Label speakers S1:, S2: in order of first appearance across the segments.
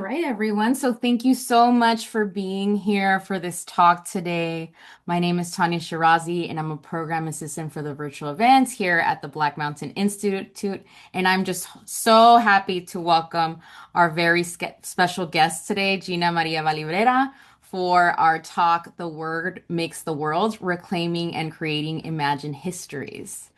S1: right, everyone. So thank you so much for being here for this talk today. My name is Tanya Shirazi, and I'm a program assistant for the virtual events here at the Black Mountain Institute. And I'm just so happy to welcome our very special guest today, Gina María Balibrera, for our talk, The Word Makes the World, Reclaiming and Creating Imagined Histories.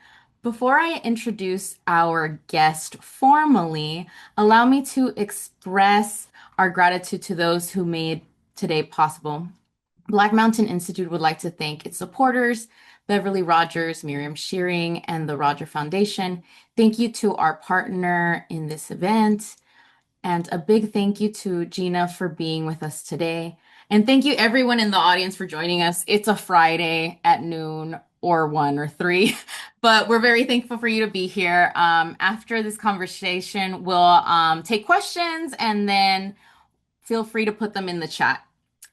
S1: Before I introduce our guest formally, allow me to express our gratitude to those who made today possible. Black Mountain Institute would like to thank its supporters, Beverly Rogers, Miriam Shearing, and the Roger Foundation. Thank you to our partner in this event, and a big thank you to Gina for being with us today. And thank you everyone in the audience for joining us. It's a Friday at noon or 1 or 3, but we're very thankful for you to be here. After this conversation, we'll take questions and then feel free to put them in the chat.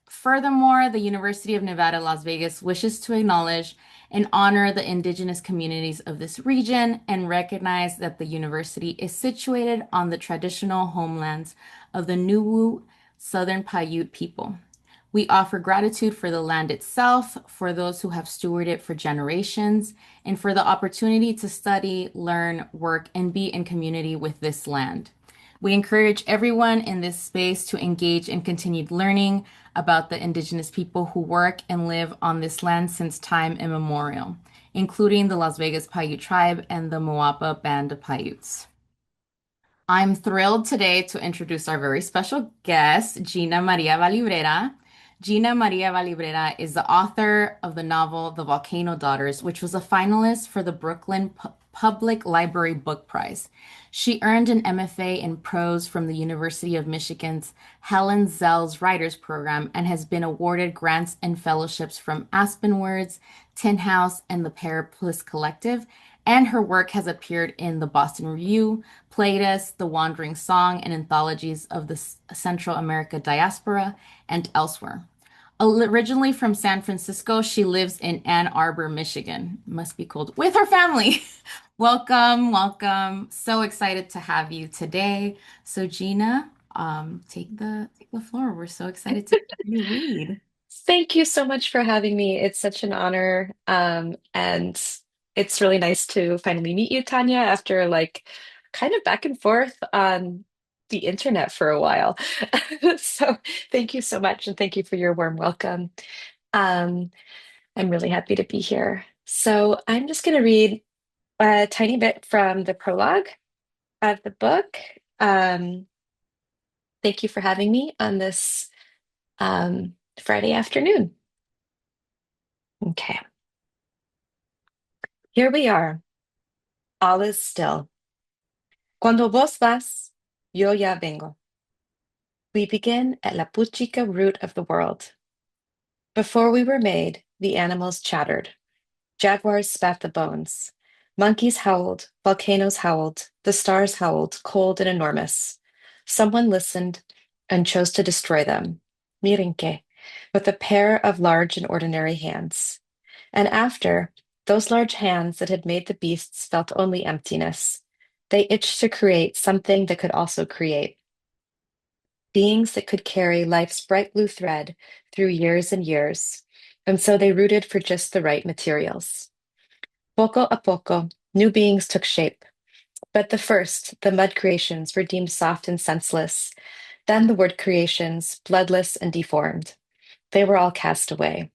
S1: Furthermore, the University of Nevada, Las Vegas wishes to acknowledge and honor the indigenous communities of this region and recognize that the university is situated on the traditional homelands of the Nuwu Southern Paiute people. We offer gratitude for the land itself, for those who have stewarded it for generations, and for the opportunity to study, learn, work, and be in community with this land. We encourage everyone in this space to engage in continued learning about the indigenous people who work and live on this land since time immemorial, including the Las Vegas Paiute tribe and the Moapa Band of Paiutes. I'm thrilled today to introduce our very special guest, Gina María Balibrera. Gina María Balibrera is the author of the novel The Volcano Daughters, which was a finalist for the Brooklyn Public Library Book Prize. She earned an MFA in prose from the University of Michigan's Helen Zell's Writers Program and has been awarded grants and fellowships from Aspen Words, Tin House, and the Periplus Collective, and her work has appeared in the Boston Review, Playtus, The Wandering Song, and anthologies of the Central America diaspora and elsewhere. Originally from San Francisco, she lives in Ann Arbor, Michigan. Must be cold. With her family. Welcome, welcome. So excited to have you today. So Gina, take the floor. We're so excited to hear you read.
S2: Thank you so much for having me. It's such an honor. And it's really nice to finally meet you, Tanya, after like kind of back and forth on the internet for a while. So thank you so much, and thank you for your warm welcome. Um, I'm really happy to be here. So I'm just going to read a tiny bit from the prologue of the book. Um, Thank you for having me on this Friday afternoon. Okay. Here we are. All is still. Cuando vos vas, yo ya vengo. We begin at la puchica root of the world. Before we were made, the animals chattered. Jaguars spat the bones. Monkeys howled, volcanoes howled, the stars howled, cold and enormous. Someone listened and chose to destroy them. Mirinque, with a pair of large and ordinary hands. And after, those large hands that had made the beasts felt only emptiness. They itched to create something that could also create. Beings that could carry life's bright blue thread through years and years. And so they rooted for just the right materials. Poco a poco, new beings took shape. But the first, the mud creations, were deemed soft and senseless. Then the wood creations, bloodless and deformed. They were all cast away.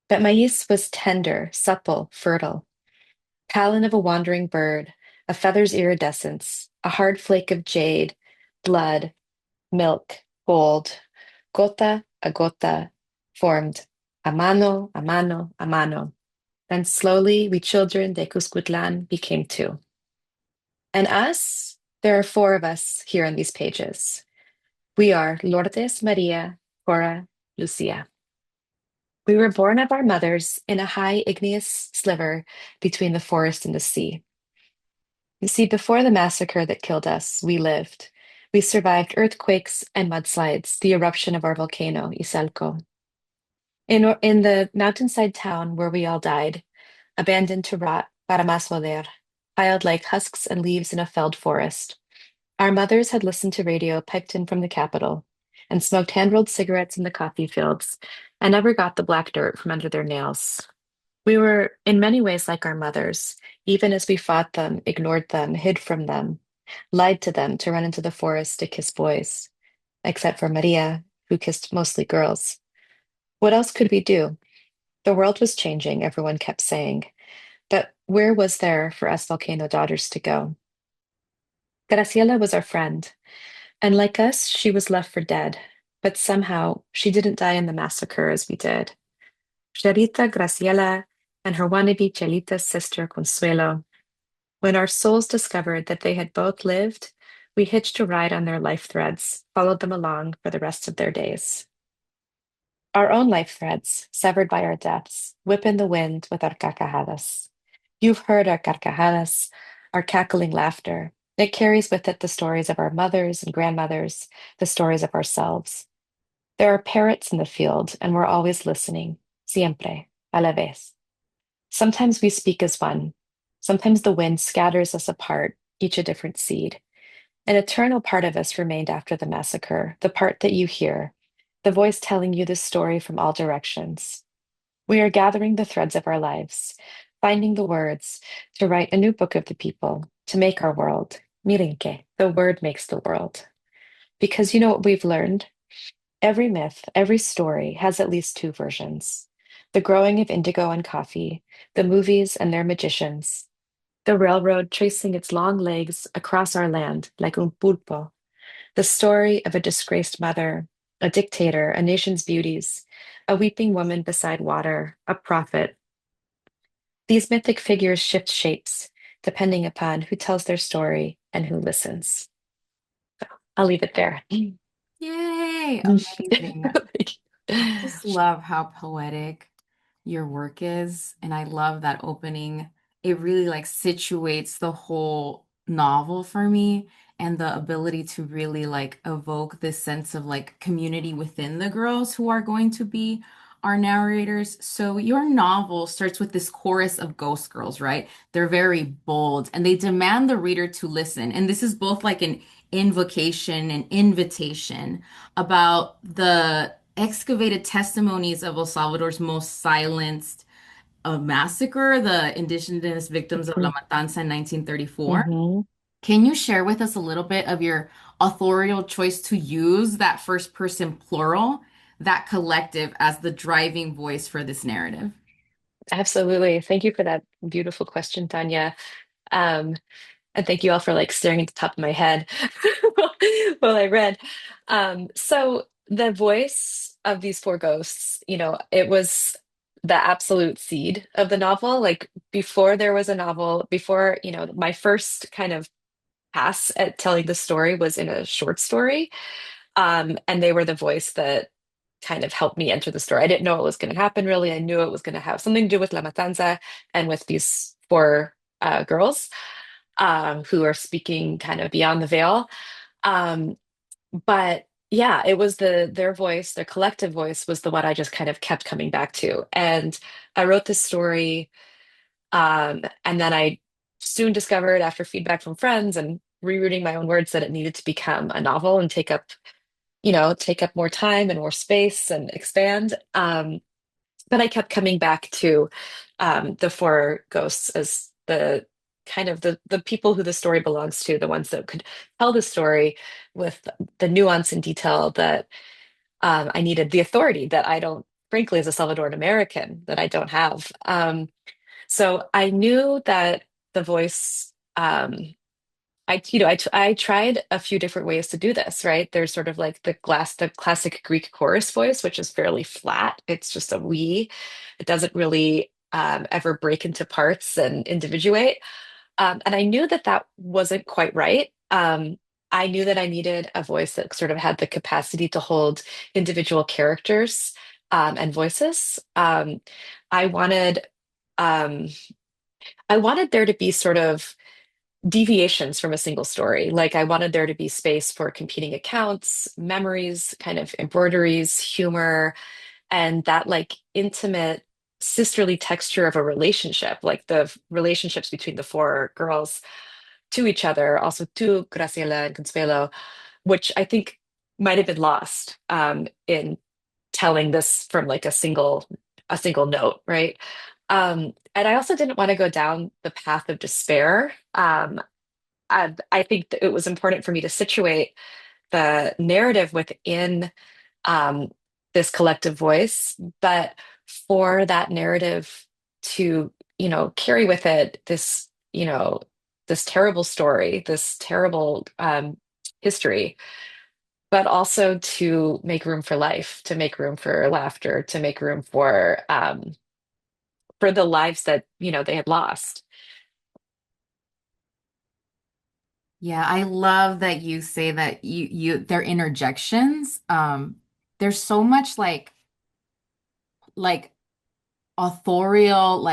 S2: But Mais was tender, supple, fertile. Talon of a wandering bird, a feather's iridescence, a hard flake of jade, blood, milk, gold, gota a gota, formed a mano, a mano, a mano. And slowly we children de Cuscutlan became two. And us, there are four of us here on these pages. We are Lourdes, Maria, Cora, Lucia. We were born of our mothers in a high igneous sliver between the forest and the sea. You see, before the massacre that killed us, we lived. We survived earthquakes and mudslides, the eruption of our volcano, Isalco. In the mountainside town where we all died, abandoned to rot, para más joder, piled like husks and leaves in a felled forest. Our mothers had listened to radio piped in from the capital. and smoked hand-rolled cigarettes in the coffee fields and never got the black dirt from under their nails. We were in many ways like our mothers, even as we fought them, ignored them, hid from them, lied to them to run into the forest to kiss boys, except for Maria, who kissed mostly girls. What else could we do? The world was changing, everyone kept saying. But where was there for us Volcano Daughters to go? Graciela was our friend, and like us, she was left for dead. But somehow, she didn't die in the massacre as we did. Charita, Graciela, and her wannabe Chelita's sister Consuelo. When our souls discovered that they had both lived, we hitched a ride on their life threads, followed them along for the rest of their days. Our own life threads, severed by our deaths, whip in the wind with our carcajadas. You've heard our carcajadas, our cackling laughter. It carries with it the stories of our mothers and grandmothers, the stories of ourselves. There are parrots in the field, and we're always listening, siempre, a la vez. Sometimes we speak as one. Sometimes the wind scatters us apart, each a different seed. An eternal part of us remained after the massacre, the part that you hear, the voice telling you this story from all directions. We are gathering the threads of our lives, finding the words to write a new book of the people, to make our world. Mirenque, the word makes the world. Because you know what we've learned? Every myth, every story has at least two versions. The growing of indigo and coffee, the movies and their magicians, the railroad tracing its long legs across our land like un pulpo, the story of a disgraced mother, a dictator, a nation's beauties, a weeping woman beside water, a prophet. These mythic figures shift shapes depending upon who tells their story and who listens. I'll leave it there.
S1: Yay! Amazing. I just love how poetic your work is, and I love that opening. It really like situates the whole novel for me and the ability to really like evoke this sense of like community within the girls who are going to be our narrators. So your novel starts with this chorus of ghost girls, right? They're very bold and they demand the reader to listen. And this is both like an invocation and invitation about the excavated testimonies of El Salvador's most silenced massacre, the indigenous victims of La Matanza in 1934.
S2: Mhm.
S1: Can you share with us a little bit of your authorial choice to use that first person plural, that collective, as the driving voice for this narrative?
S2: Absolutely. Thank you for that beautiful question, Tanya. Um, and thank you all for like staring at the top of my head while I read. So the voice of these four ghosts, it was the absolute seed of the novel. Like before there was a novel, before, my first kind of pass at telling the story was in a short story. And they were the voice that kind of helped me enter the story. I didn't know what was going to happen really. I knew it was going to have something to do with La Matanza and with these four girls who are speaking kind of beyond the veil. Um, but yeah, it was their voice, their collective voice was the one I just kind of kept coming back to. And I wrote this story, and then I soon discovered after feedback from friends and rereading my own words that it needed to become a novel and take up more time and more space and expand. But I kept coming back to the four ghosts as the kind of the people who the story belongs to, the ones that could tell the story with the nuance and detail that I needed, the authority that I don't, frankly, as a Salvadoran American, that I don't have. So I knew that the voice. I tried a few different ways to do this, right? There's sort of like the classic Greek chorus voice, which is fairly flat. It's just a we. It doesn't really ever break into parts and individuate. And I knew that that wasn't quite right. I knew that I needed a voice that sort of had the capacity to hold individual characters and voices. I wanted um, I wanted there to be sort of deviations from a single story. Like I wanted there to be space for competing accounts, memories, kind of embroideries, humor, and that like intimate sisterly texture of a relationship, like the relationships between the four girls to each other, also to Graciela and Consuelo, which I think. might have been lost in telling this from like a single note, right? And I also didn't want to go down the path of despair. I think that it was important for me to situate the narrative within um, this collective voice, but for that narrative to, carry with it this, this terrible story, this terrible history, but also to make room for life, to make room for laughter, to make room for the lives that, they had lost.
S1: Yeah, I love that you say that their interjections. There's so much like authorial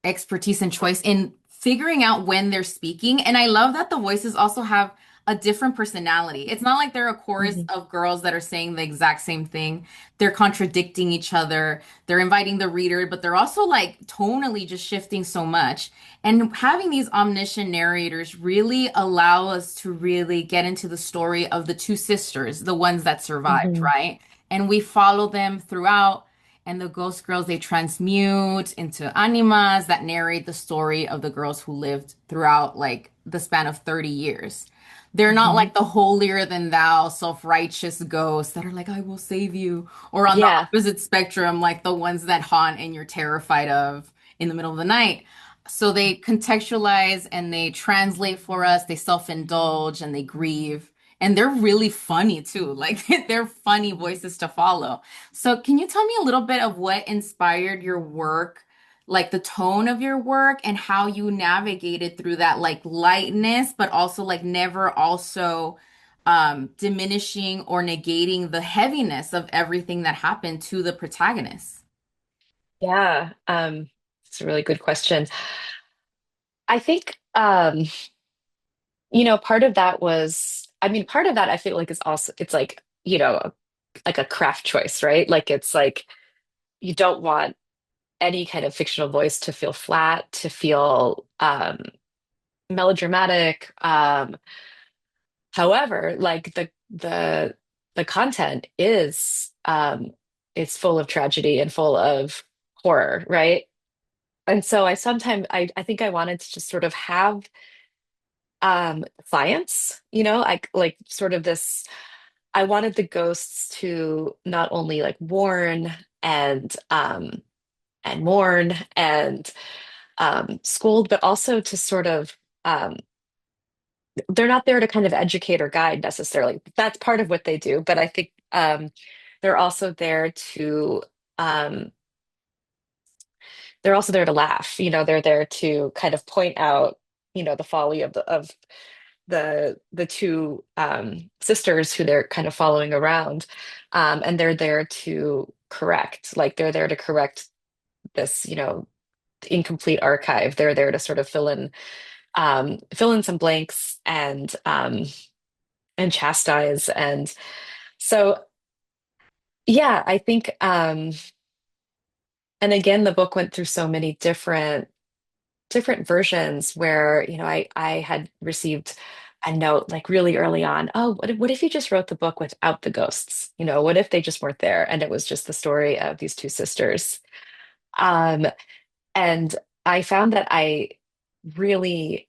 S1: expertise and choice in figuring out when they're speaking. And I love that the voices also have a different personality. It's not like they're a chorus
S2: Mhm.
S1: of girls that are saying the exact same thing. They're contradicting each other. They're inviting the reader, but they're also like tonally just shifting so much. And having these omniscient narrators really allow us to really get into the story of the two sisters, the ones that survived,
S2: Mhm.
S1: right? And we follow them throughout, and the ghost girls, they transmute into animas that narrate the story of the girls who lived throughout like the span of 30 years. They're not
S2: Mhm.
S1: like the holier than thou, self-righteous ghosts that are like, I will save you. Or on the
S2: Yeah.
S1: opposite spectrum, like the ones that haunt and you're terrified of in the middle of the night. So they contextualize and they translate for us, they self-indulge and they grieve. And they're really funny too. Like they're funny voices to follow. So, can you tell me a little bit of what inspired your work, like the tone of your work, and how you navigated through that, like lightness, but also like never also diminishing or negating the heaviness of everything that happened to the protagonist?
S2: Yeah. It's a really good question. I think, part of that was, I mean, part of that I feel like is also, it's like, like a craft choice, right? Like it's like you don't want any kind of fictional voice to feel flat, to feel melodramatic. However, like the content is full of tragedy and full of horror, right? And so I think I wanted to just sort of have science, like sort of this. I wanted the ghosts to not only like warn and mourn and scold, but also to sort of they're not there to kind of educate or guide necessarily. That's part of what they do, but I think they're also there to um, they're also there to laugh. They're there to kind of point out, the folly of the two sisters who they're kind of following around, and they're there to correct. Like they're there to correct this, incomplete archive. They're there to sort of fill in some blanks and chastise. And so, yeah, I think, and again, the book went through so many different versions where, I had received a note like really early on. Oh, what if you just wrote the book without the ghosts? What if they just weren't there and it was just the story of these two sisters? Um, and I found that I really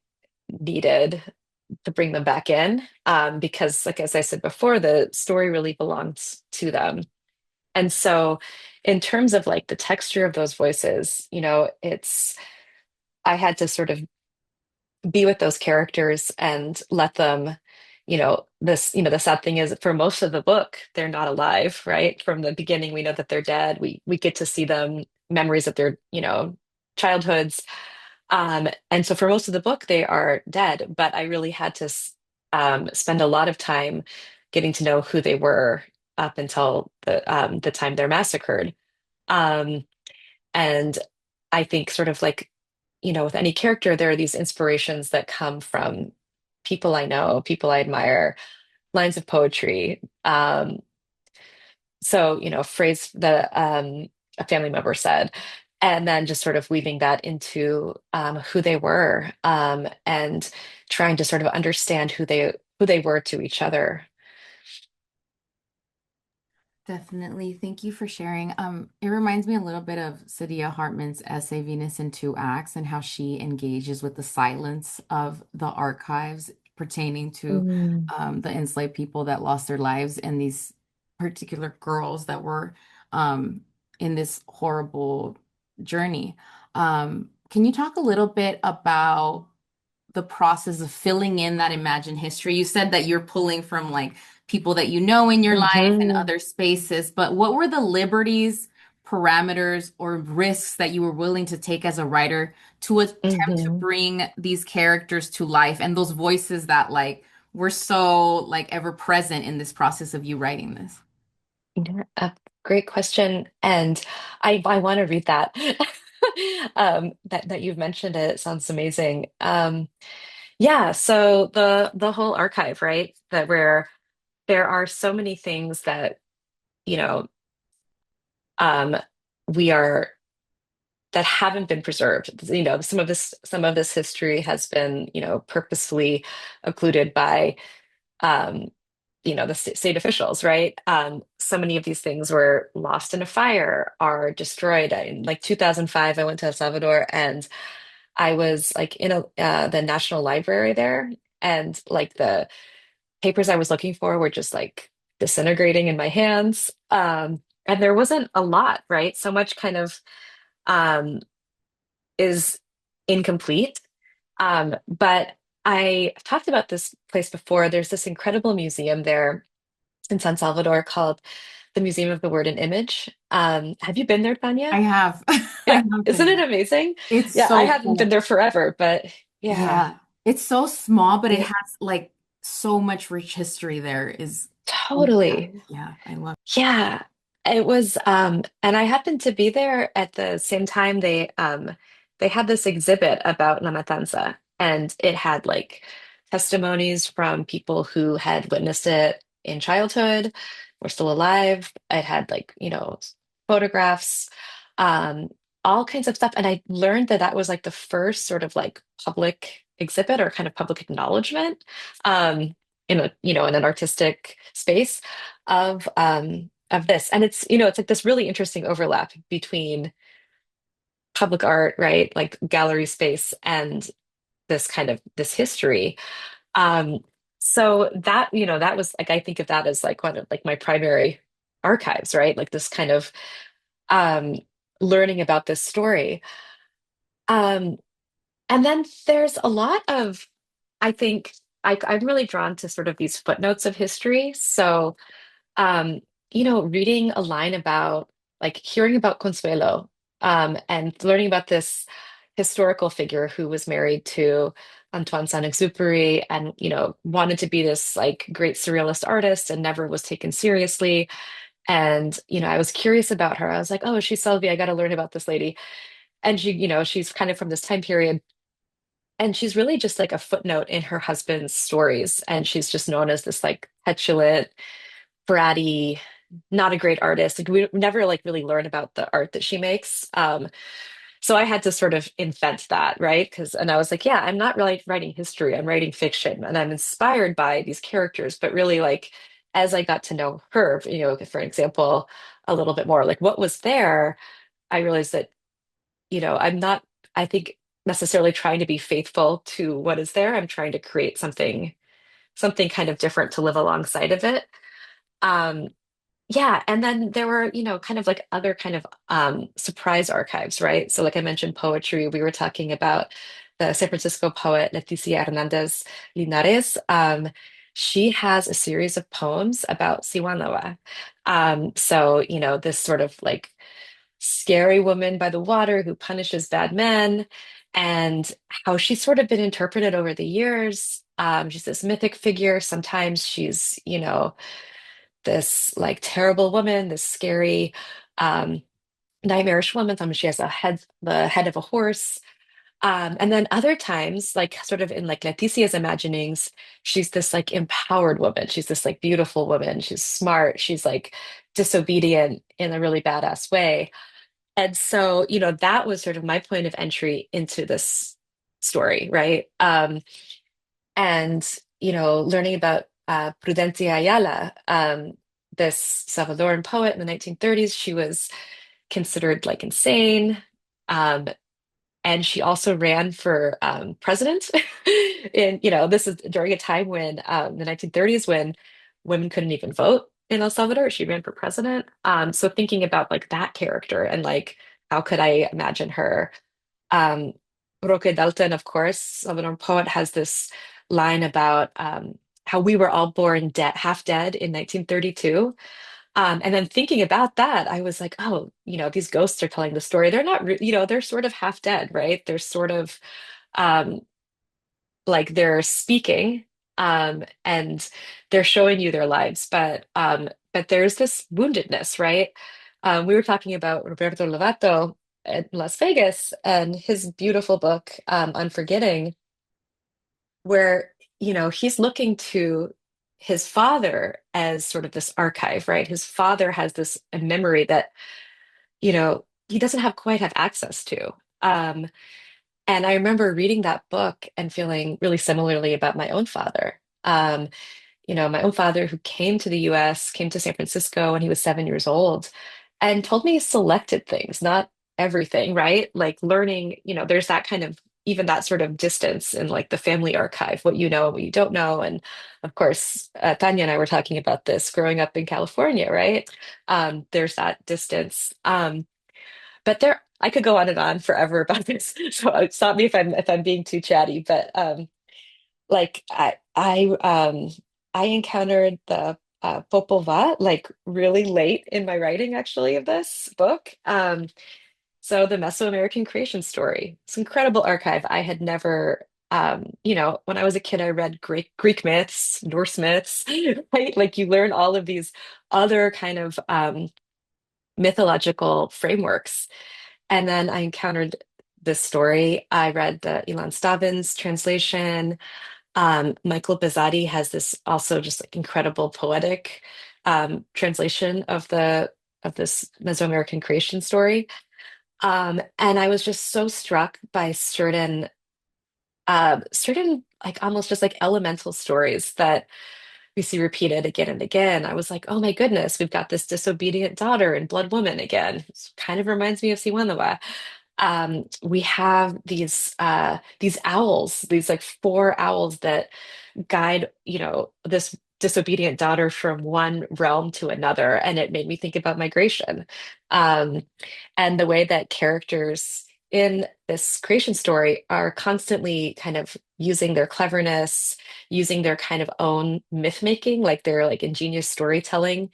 S2: needed to bring them back in because, like as I said before, the story really belongs to them. And so, in terms of like the texture of those voices, I had to sort of be with those characters and let them, the sad thing is for most of the book, they're not alive, right? From the beginning, we know that they're dead. We get to see them, memories of their, childhoods. And so for most of the book, they are dead, but I really had to spend a lot of time getting to know who they were up until the time they're massacred. Um, and I think sort of like, with any character, there are these inspirations that come from people I know, people I admire, lines of poetry. So, a phrase that a family member said, and then just sort of weaving that into who they were and trying to sort of understand who they were to each other.
S1: Definitely. Thank you for sharing. It reminds me a little bit of Saidiya Hartman's essay Venus in Two Acts and how she engages with the silence of the archives pertaining to
S2: Mm.
S1: the enslaved people that lost their lives and these particular girls that were um, in this horrible journey. Can you talk a little bit about the process of filling in that imagined history? You said that you're pulling from like people that you know in your life and
S2: Hmm.
S1: other spaces, but what were the liberties, parameters, or risks that you were willing to take as a writer to attempt to
S2: Hmm.
S1: bring these characters to life and those voices that like were so like ever present in this process of you writing this?
S2: Yeah, a great question. And I want to read that. That you've mentioned it. It sounds amazing. Yeah, so the whole archive, right? That where there are so many things that, you know, um, we are that haven't been preserved. Some of this history has been, purposefully occluded by um, the state officials, right? So many of these things were lost in a fire, are destroyed. In like 2005, I went to El Salvador and I was like in the National Library there, and like the papers I was looking for were just like disintegrating in my hands. And there wasn't a lot, right? So much kind of um, is incomplete. But I talked about this place before. There's this incredible museum there in San Salvador called the Museum of the Word and Image. Have you been there,
S1: I
S2: Tanya?
S1: have. I
S2: Yeah,
S1: have
S2: isn't
S1: been
S2: it
S1: there.
S2: amazing?
S1: It's
S2: Yeah, I
S1: so
S2: hadn't been
S1: cool.
S2: there forever, but yeah,
S1: Yeah. It's so small, but it
S2: it
S1: has like so much rich history there is yeah,
S2: totally.
S1: yeah, I love
S2: Yeah, it was, and I happened to be there at the same time they had this exhibit about La Matanza, and it had like testimonies from people who had witnessed it in childhood, were still alive. It had like, photographs, um, all kinds of stuff. And I learned that that was like the first sort of like public exhibit or kind of public acknowledgement, in an artistic space of this. And it's like this really interesting overlap between public art, right? Like gallery space and this history. Um, so that was like I think of that as like one of like my primary archives, right? Like this kind of um learning about this story. Um, and then there's a lot of, I think I'm really drawn to sort of these footnotes of history. So reading a line about like hearing about Consuelo, and learning about this historical figure who was married to Antoine Saint-Exupéry and, wanted to be this like great surrealist artist and never was taken seriously. And, I was curious about her. I was like, oh, she's Sylvia. I got to learn about this lady. And she's kind of from this time period. And she's really just like a footnote in her husband's stories. And she's just known as this like petulant, bratty, not a great artist. Like we never like really learn about the art that she makes. So I had to sort of invent that, right? And I was like, yeah, I'm not really writing history, I'm writing fiction, and I'm inspired by these characters. But really, like as I got to know her, for example, a little bit more, like what was there, I realized that, I'm not, I think, necessarily trying to be faithful to what is there. I'm trying to create something kind of different to live alongside of it. Um, yeah, and then there were, kind of like other kind of surprise archives, right? So like I mentioned poetry, we were talking about the San Francisco poet Leticia Hernandez Linares. She has a series of poems about Siwanawa. So, this sort of like scary woman by the water who punishes bad men, and how she's sort of been interpreted over the years. She's this mythic figure. Sometimes she's, this like terrible woman, this scary, um, nightmarish woman. Sometimes she has the head of a horse. And then other times, like sort of in like Leticia's imaginings, she's this like empowered woman. She's this like beautiful woman. She's smart. She's like disobedient in a really badass way. And so, that was sort of my point of entry into this story, right? And learning about Prudencia Ayala. this Salvadoran poet in the 1930s. She was considered like insane. Um, and she also ran for president. And, this is during a time when the 1930s when women couldn't even vote in El Salvador. She ran for president. So thinking about like that character and like how could I imagine her? Um, Roque Dalton, of course, Salvadoran poet, has this line about how we were all born dead, half dead in 1932. And then thinking about that, I was like, oh, these ghosts are telling the story. They're not, they're sort of half dead, right? They're sort of um, like they're speaking, and they're showing you their lives, but there's this woundedness, right? We were talking about Roberto Lovato in Las Vegas and his beautiful book, Unforgetting, where he's looking to his father as sort of this archive, right? His father has this memory that he doesn't have quite have access to. And I remember reading that book and feeling really similarly about my own father. My own father who came to the US, came to San Francisco when he was 7 years old, and told me selected things, not everything, right? Like learning, there's that kind of even that sort of distance in like the family archive, what you know and what you don't know. And of course, Tanya and I were talking about this growing up in California, right? There's that distance. But I could go on and on forever about this. So stop me if I'm being too chatty. But like I encountered the Popova like really late in my writing actually of this book. So the Mesoamerican creation story. It's an incredible archive. I had never when I was a kid, I read Greek myths, Norse myths, right? Like you learn all of these other kind of mythological frameworks. And then I encountered this story. I read the Ilan Stavins translation. Michael Bizzatti has this also just like incredible poetic translation of this Mesoamerican creation story. And I was just so struck by certain like almost just like elemental stories that we see repeated again and again. I was like, oh my goodness, we've got this disobedient daughter in Blood Woman again. It kind of reminds me of Siwanlawa. We have these owls, these like four owls that guide, this disobedient daughter from one realm to another. And it made me think about migration. Um, and the way that characters in this creation story are constantly kind of using their cleverness, using their kind of own myth making, like their like ingenious storytelling,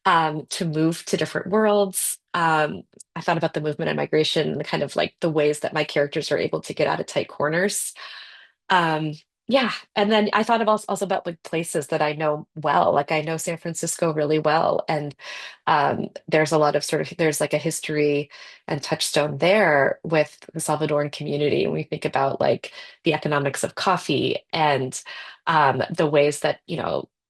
S2: to move to different worlds. I thought about the movement and migration and the kind of like the ways that my characters are able to get out of tight corners. Um, yeah, and then I thought about also about like places that I know well. Like I know San Francisco really well, and there's a lot of sort of there's like a history and touchstone there with the Salvadoran community. When we think about like the economics of coffee and the ways that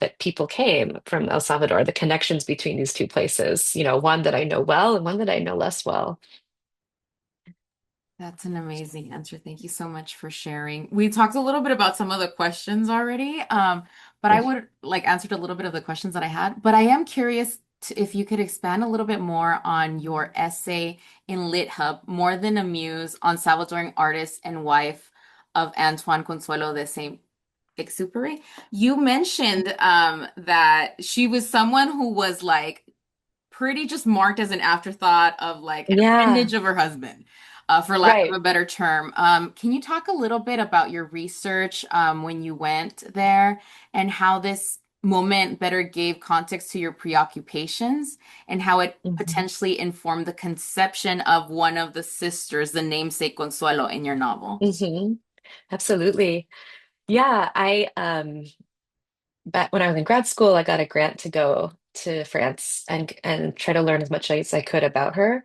S2: that people came from El Salvador, the connections between these two places. One that I know well and one that I know less well.
S1: That's an amazing answer. Thank you so much for sharing. We talked a little bit about some of the questions already, but I would like answered a little bit of the questions that I had. But I am curious if you could expand a little bit more on your essay in Lit Hub, More Than a Muse, on Salvadoran artist and wife of Antoine Consuelo de Saint-Exupéry. You mentioned that she was someone who was like pretty just marked as an afterthought of like an
S2: Yeah,
S1: appendage of her husband, for lack of
S2: right.
S1: a better term. Can you talk a little bit about your research when you went there and how this moment better gave context to your preoccupations and how it
S2: Mhm.
S1: potentially informed the conception of one of the sisters, the namesake Consuelo, in your novel?
S2: Hmm. Absolutely. Yeah, I back when I was in grad school, I got a grant to go to France and try to learn as much as I could about her.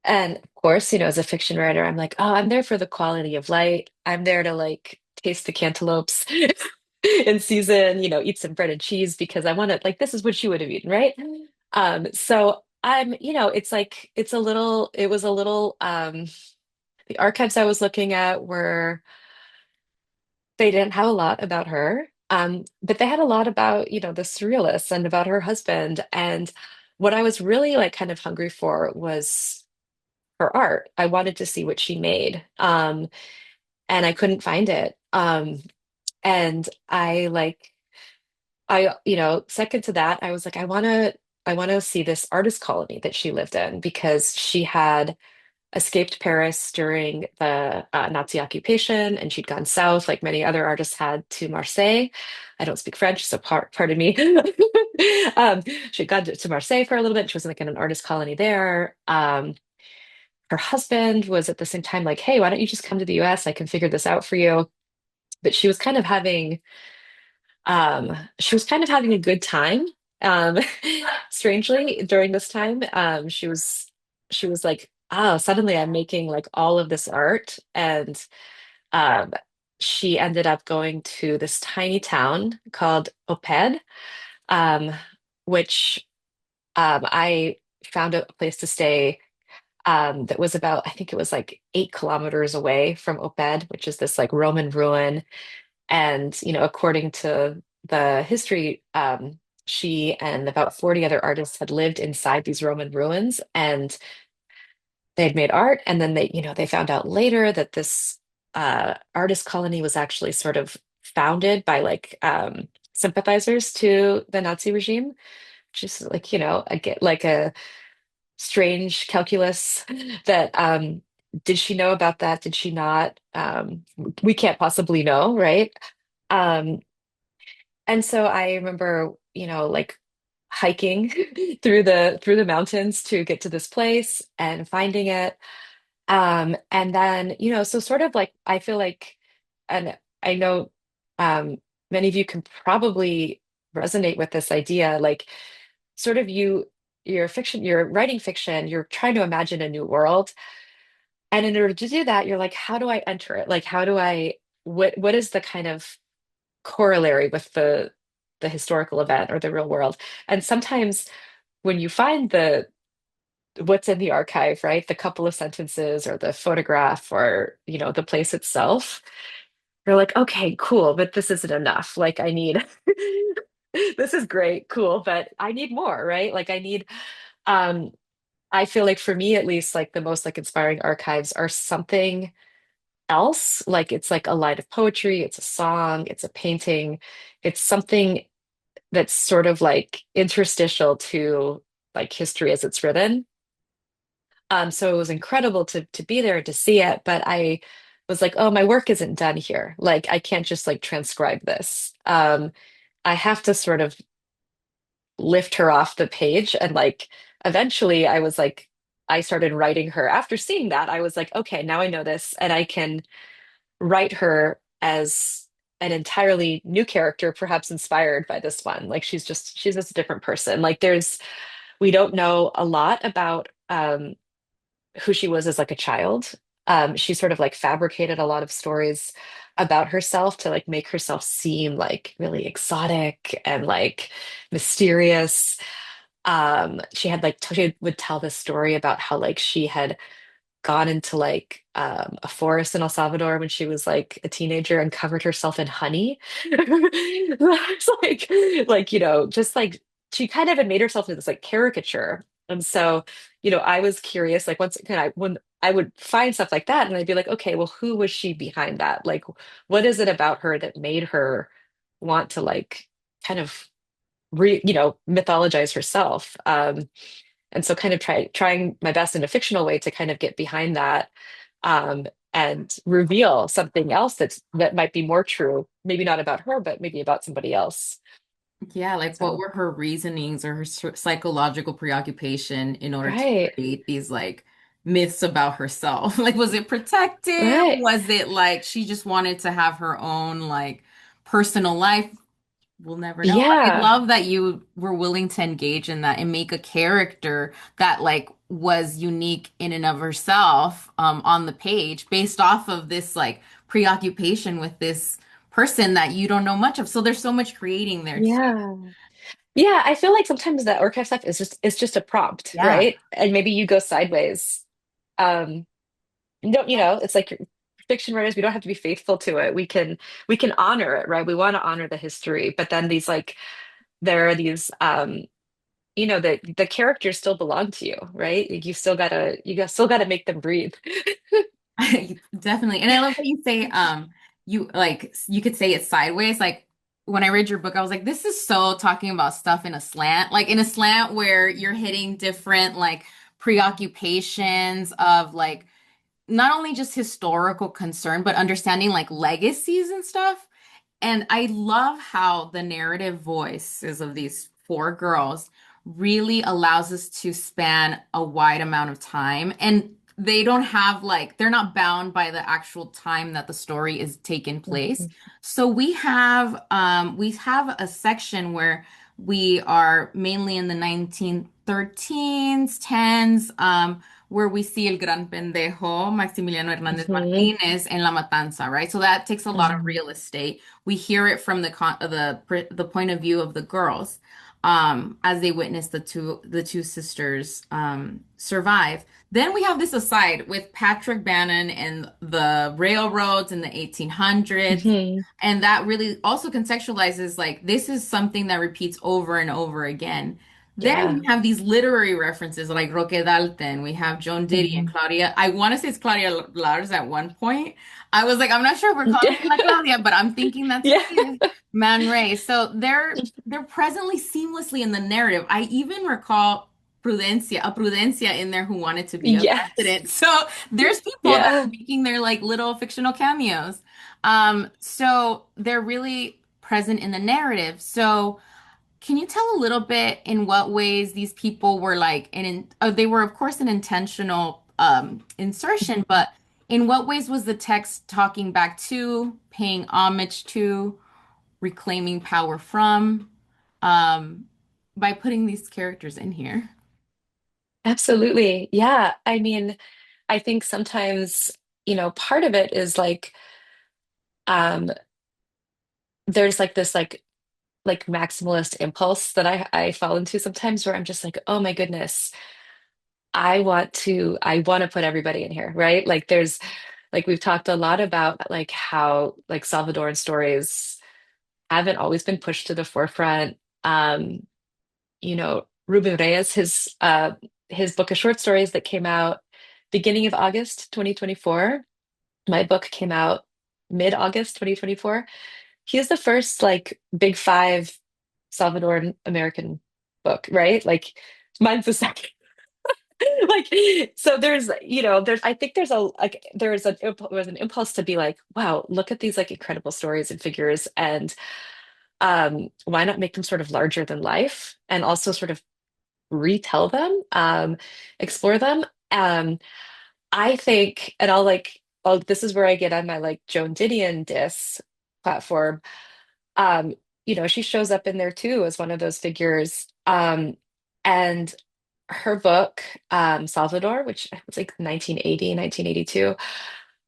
S2: And of course, as a fiction writer, I'm like, oh, I'm there for the quality of light. I'm there to like taste the cantaloupes in season, eat some bread and cheese because I want to like this is what she would have eaten, right? So it's like it was a little the archives I was looking at were they didn't have a lot about her. But they had a lot about, the surrealists and about her husband. And what I was really like kind of hungry for was her art. I wanted to see what she made. And I couldn't find it. And second to that, I was like, I want to see this artist colony that she lived in because she had escaped Paris during the Nazi occupation, and she'd gone south, like many other artists had, to Marseille. I don't speak French, so pardon me. um, she'd gone to Marseille for a little bit. She was like in an artist colony there. Her husband was at the same time like, "Hey, why don't you just come to the US? I can figure this out for you." But she was kind of having a good time. Um, strangely, during this time, she was like, "Oh, suddenly I'm making like all of this art," and um, she ended up going to this tiny town called Oped, um, which I found a place to stay. That was about, I think it was like 8 kilometers away from Oped, which is this like Roman ruin. And, according to the history, she and about 40 other artists had lived inside these Roman ruins and they had made art. And then they found out later that this artist colony was actually sort of founded by like sympathizers to the Nazi regime, which is like, like a strange calculus that did she know about that? Did she not? We can't possibly know, right? Um, And so I remember, like hiking through the mountains to get to this place and finding it. And then, so sort of like I feel like, and I know um many of you can probably resonate with this idea, like sort of you're writing fiction, you're trying to imagine a new world. And in order to do that, you're like, how do I enter it? Like, what is the kind of corollary with the historical event or the real world. And sometimes when you find the what's in the archive, right? The couple of sentences or the photograph or, the place itself, you're like, okay, cool, but this isn't enough. Like I need this is great, cool, but I need more, right? Like um I feel like for me at least, like the most like inspiring archives are something else. Like it's like a line of poetry, it's a song, it's a painting, it's something that's sort of like interstitial to like history as it's written. So it was incredible to be there and to see it, but I was like, oh, my work isn't done here. Like I can't just like transcribe this. I have to sort of lift her off the page and like eventually I was like I started writing her after seeing that. I was like, okay, now I know this and I can write her as an entirely new character, perhaps inspired by this one. Like she's just a different person. Like we don't know a lot about who she was as like a child. She sort of like fabricated a lot of stories about herself to like make herself seem like really exotic and like mysterious. She would tell this story about how like she had gone into like a forest in El Salvador when she was like a teenager and covered herself in honey. It's like just like she kind of had made herself into this like caricature. And so, I was curious, like once again, when I would find stuff like that, and I'd be like, okay, well, who was she behind that? Like, what is it about her that made her want to like kind of mythologize herself? And so kind of trying my best in a fictional way to kind of get behind that um, and reveal something else that might be more true, maybe not about her, but maybe about somebody else.
S1: Yeah, like what
S2: So,
S1: were her reasonings or her psychological preoccupation in order to
S2: right,
S1: create these like myths about herself? Like, was it protective?
S2: right.
S1: Was it like she just wanted to have her own like personal life? We'll never know. But I
S2: Yeah,
S1: love that you were willing to engage in that and make a character that like was unique in and of herself on the page based off of this like preoccupation with this person that you don't know much of. So there's so much creating there too.
S2: yeah. Yeah, I feel like sometimes that archive stuff is just a prompt,
S1: Yeah.
S2: right? And maybe you go sideways. Um, don't, it's like fiction writers, we don't have to be faithful to it. We can honor it, right? We want to honor the history, but then these like there are these the characters still belong to you, right? Like, still gotta make them breathe.
S1: Definitely. And I love that you say you like you could say it sideways. Like when I read your book, I was like, this is so talking about stuff in a slant, like in a slant where you're hitting different like preoccupations of like not only just historical concern, but understanding like legacies and stuff. And I love how the narrative voices of these four girls really allows us to span a wide amount of time. And they don't have like, they're not bound by the actual time that the story is taking place.
S2: Mhm.
S1: So we have a section where we are mainly in the 1913s, 10s, where we see El Gran Pendejo, Maximiliano Hernández
S2: Mhm.
S1: Martínez, en La Matanza, right? So that takes a lot of
S2: Mhm.
S1: real estate. We hear it from the point of view of the girls as they witness the two sisters survive. Then we have this aside with Patrick Bannon and the railroads in the 1800s.
S2: Mhm.
S1: And that really also contextualizes like this is something that repeats over and over again. Then
S2: Yeah.
S1: we have these literary references like Roque Dalton. We have Joan Didion and
S2: Mhm.
S1: Claudia. I want to say it's Claudia Lars at one point. I was like, I'm not sure if we're calling her La Claudia, but I'm thinking that's who
S2: Yeah.
S1: it is. Man Ray. So they're presently seamlessly in the narrative. I even recall Prudencia in there who wanted to be a
S2: Yes.
S1: president. So there's people that are
S2: Yeah.
S1: making their like little fictional cameos. So they're really present in the narrative. So can you tell a little bit in what ways these people were like, they were of course an intentional insertion, but in what ways was the text talking back to, paying homage to, reclaiming power from, um, by putting these characters in here?
S2: Absolutely. Yeah. I mean, I think sometimes, part of it is like um there's like this like maximalist impulse that I fall into sometimes where I'm just like, oh my goodness, I want to put everybody in here, right? Like there's like we've talked a lot about like how like Salvadoran stories haven't always been pushed to the forefront. Um, Ruben Reyes, his book of short stories that came out beginning of August 2024. My book came out mid-August 2024. He is the first like big five Salvadoran American book, right? Like mine's the second. Like so there's I think there's a like there was an impulse to be like, wow, look at these like incredible stories and figures, and why not make them sort of larger than life and also sort of retell them, explore them. um I think, and I'll like, oh, this is where I get on my like Joan Didion diss platform. Um, she shows up in there too as one of those figures. And her book, Salvador, which was like 1980, 1982,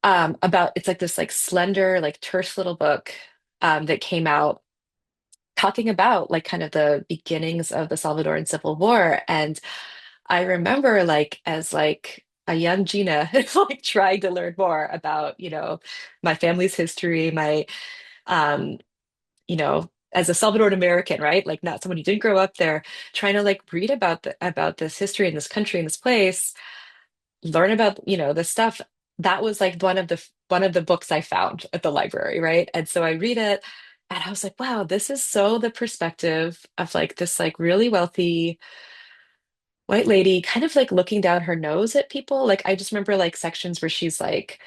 S2: about it's like this like slender, like terse little book that came out talking about like kind of the beginnings of the Salvadoran Civil War. And I remember like as like a young Gina like trying to learn more about, my family's history, my um, as a Salvadoran American, right? Like not someone who didn't grow up there, trying to like read about this history in this country, in this place, learn about, this stuff. That was like one of the books I found at the library, right? And so I read it and I was like, wow, this is so the perspective of like this like really wealthy white lady kind of like looking down her nose at people. Like I just remember like sections where she like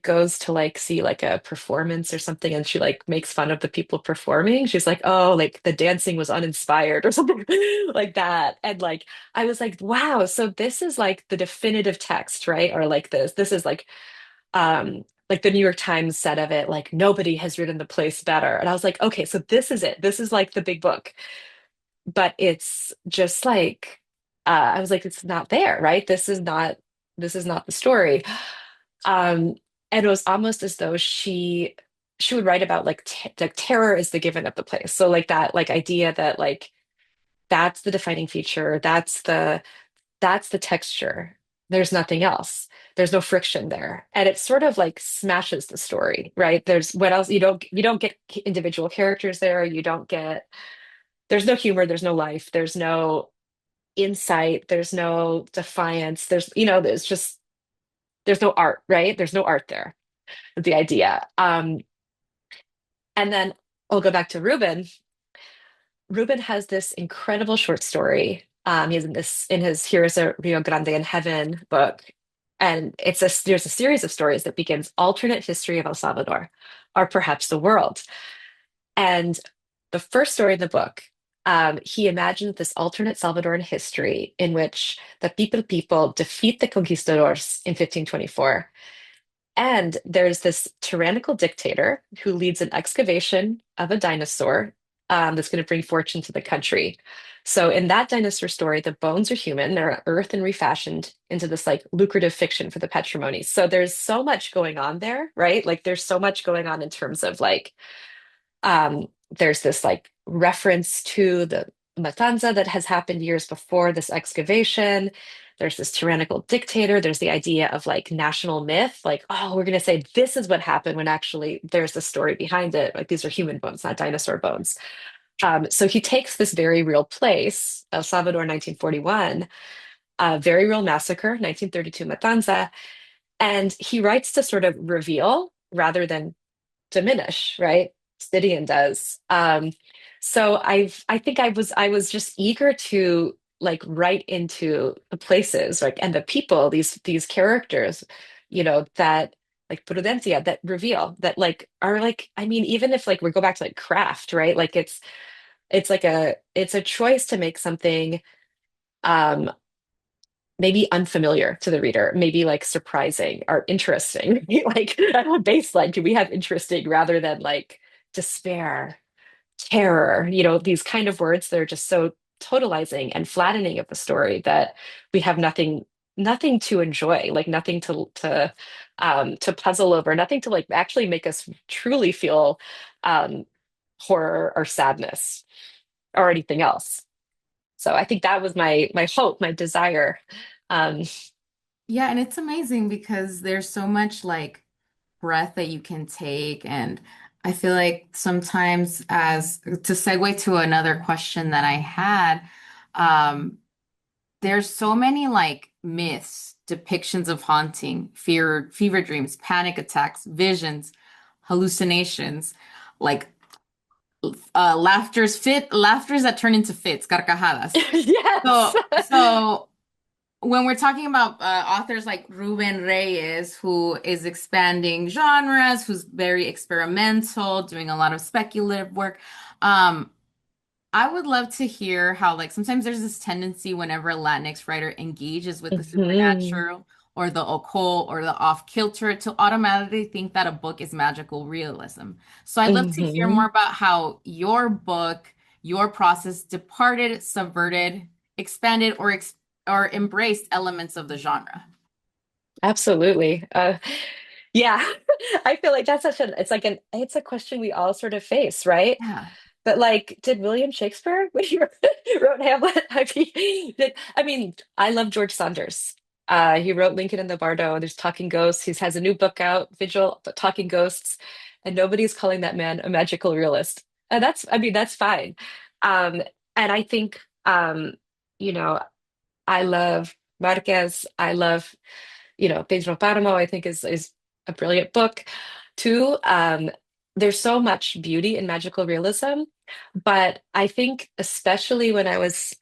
S2: goes to like see like a performance or something and she like makes fun of the people performing. She's like, oh, like the dancing was uninspired or something like that. And like I was like, wow, so this is like the definitive text, right? Or like this is like the New York Times said of it, like nobody has written the place better. And I was like, okay, so this is it. This is like the big book, but it's just like I was like, it's not there, right? This is not the story. Um, and it was almost as though she would write about like terror is the given of the place. So like that like idea that like that's the defining feature, that's the texture there's nothing else. There's no friction there. And it sort of like smashes the story, right? There's what else? You don't get individual characters there. You don't get there's no humor, there's no life, there's no insight, there's no defiance, there's just there's no art, right? There's no art there. The idea. And then I'll go back to Ruben. Ruben has this incredible short story. He's in his Here's a Rio Grande in Heaven book. And there's a series of stories that begins alternate history of El Salvador, or perhaps the world. And the first story in the book, he imagined this alternate Salvadoran history in which the people defeat the conquistadors in 1524. And there's this tyrannical dictator who leads an excavation of a dinosaur that's going to bring fortune to the country. So in that dinosaur story, the bones are human, they're earthed and refashioned into this like lucrative fiction for the patrimony. So there's so much going on there, right? Like there's so much going on in terms of like there's this like reference to the matanza that has happened years before this excavation. There's this tyrannical dictator. There's the idea of like national myth, like, oh, we're going to say this is what happened when actually there's a story behind it. Like these are human bones, not dinosaur bones. So he takes this very real place, El Salvador, 1941, a very real massacre, 1932 matanza, and he writes to sort of reveal rather than diminish, right? Stidian does. So I think I was just eager to like write into the places like and the people, these characters, that like Prudencia that reveal that like are like, I mean, even if like we go back to like craft, right? Like it's a choice to make something um maybe unfamiliar to the reader, maybe like surprising or interesting. Like at a baseline, do we have interesting rather than like despair, terror, these kind of words that are just so totalizing and flattening of the story that we have nothing to enjoy, like nothing to puzzle over, nothing to like actually make us truly feel um horror or sadness or anything else. So I think that was my hope, my desire. Um,
S1: Yeah, and it's amazing because there's so much like breath that you can take. And I feel like sometimes, as to segue to another question that I had, um, there's so many like myths, depictions of haunting, fever dreams, panic attacks, visions, hallucinations, like laughters that turn into fits, carcajadas.
S2: yes.
S1: So when we're talking about authors like Ruben Reyes, who is expanding genres, who's very experimental, doing a lot of speculative work, um, I would love to hear how, like, sometimes there's this tendency whenever a Latinx writer engages with the
S2: Mhm.
S1: supernatural or the occult or the off-kilter to automatically think that a book is magical realism. So I'd love to hear more
S2: Mhm.
S1: about how your book, your process departed, subverted, expanded, or embraced elements of the genre.
S2: Absolutely. Yeah, I feel like that's it's a question we all sort of face, right?
S1: Yeah.
S2: But like, did William Shakespeare when he wrote Hamlet? I mean, I love George Saunders. He wrote Lincoln and the Bardo. There's Talking Ghosts. He has a new book out, Vigil, Talking Ghosts, and nobody's calling that man a magical realist. And I mean, that's fine. Um, and I think, you know, I love Marquez. I love Pedro Paramo, I think is a brilliant book too. There's so much beauty in magical realism, but I think especially when I was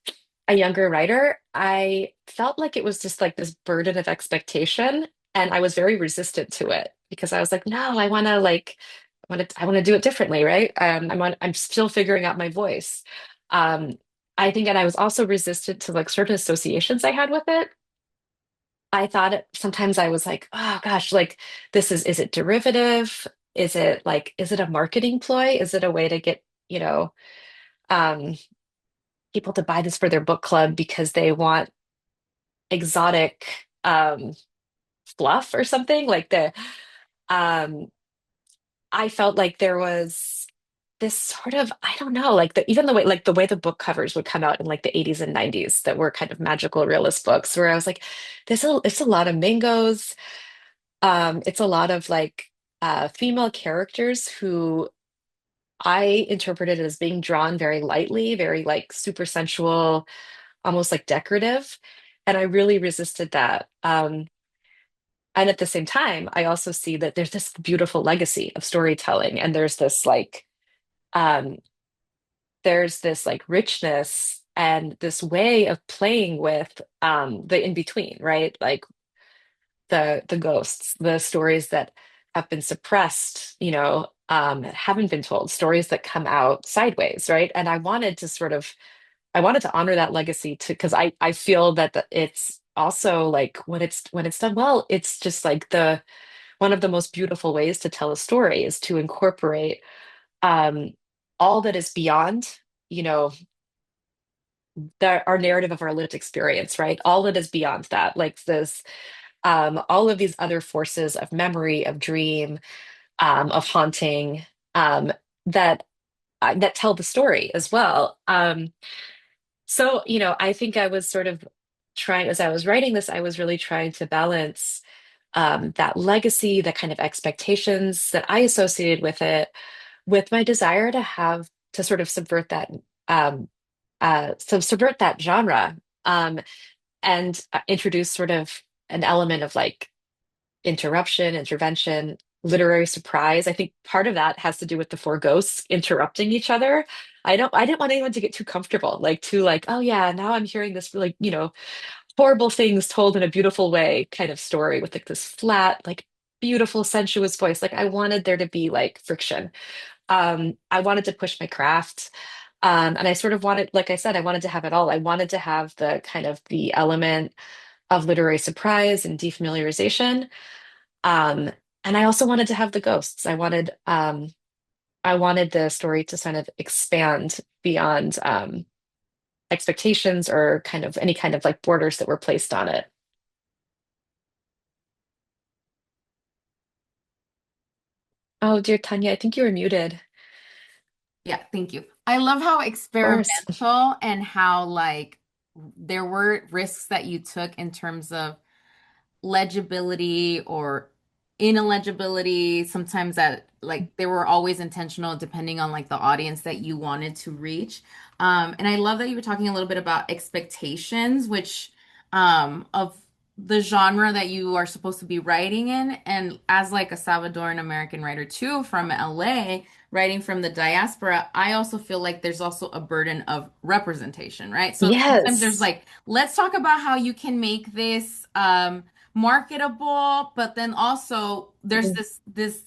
S2: a younger writer, I felt like it was just like this burden of expectation, and I was very resistant to it because I was like, no, I want to do it differently, right? I'm still figuring out my voice. Um, I think, and I was also resistant to like certain associations I had with it. Sometimes I was like, oh gosh, like is it derivative? Is it a marketing ploy? Is it a way to get, um, people to buy this for their book club because they want exotic fluff or something? Um, I felt like there was this sort of, I don't know, like even the way the book covers would come out in like the 80s and 90s that were kind of magical realist books where I was like, it's a lot of mangoes. It's a lot of like female characters who I interpreted as being drawn very lightly, very like super sensual, almost like decorative. And I really resisted that. And at the same time, I also see that there's this beautiful legacy of storytelling, and um, there's this like richness and this way of playing with the in between, right? Like the ghosts, the stories that have been suppressed, haven't been told, stories that come out sideways, right? And I wanted to honor that legacy too, because I feel that it's also like when it's done well, it's just like the one of the most beautiful ways to tell a story is to incorporate um, all that is beyond, you know, our narrative of our lived experience, right? All that is beyond that, like this, all of these other forces of memory, of dream, of haunting, um, that that tell the story as well. So, I think I was sort of trying, as I was writing this, I was really trying to balance that legacy, the kind of expectations that I associated with it, with my desire to sort of um, subvert that genre, um, and introduce sort of an element of like interruption, intervention, literary surprise. I think part of that has to do with the four ghosts interrupting each other. I didn't want anyone to get too comfortable, like too like, oh yeah, now I'm hearing this like, horrible things told in a beautiful way kind of story with like this flat, like beautiful, sensuous voice. Like I wanted there to be like friction. I wanted to push my craft. And I sort of wanted, like I said, I wanted to have it all. I wanted to have the kind of the element of literary surprise and defamiliarization. Um, and I also wanted to have the ghosts. I wanted the story to kind of expand beyond expectations or kind of any kind of like borders that were placed on it. Oh, dear Tanya, I think you were muted. Of
S1: Yeah, thank you. I love how
S2: course.
S1: experimental and how like there were risks that you took in terms of legibility or ineligibility. Sometimes that like they were always intentional depending on like the audience that you wanted to reach. And I love that you were talking a little bit about expectations, which of the genre that you are supposed to be writing in. And as like a Salvadoran American writer too from LA, writing from the diaspora, I also feel like there's also a burden of representation, right? So sometimes there's
S2: Yes.
S1: like, let's talk about how you can make this marketable, but then also there's this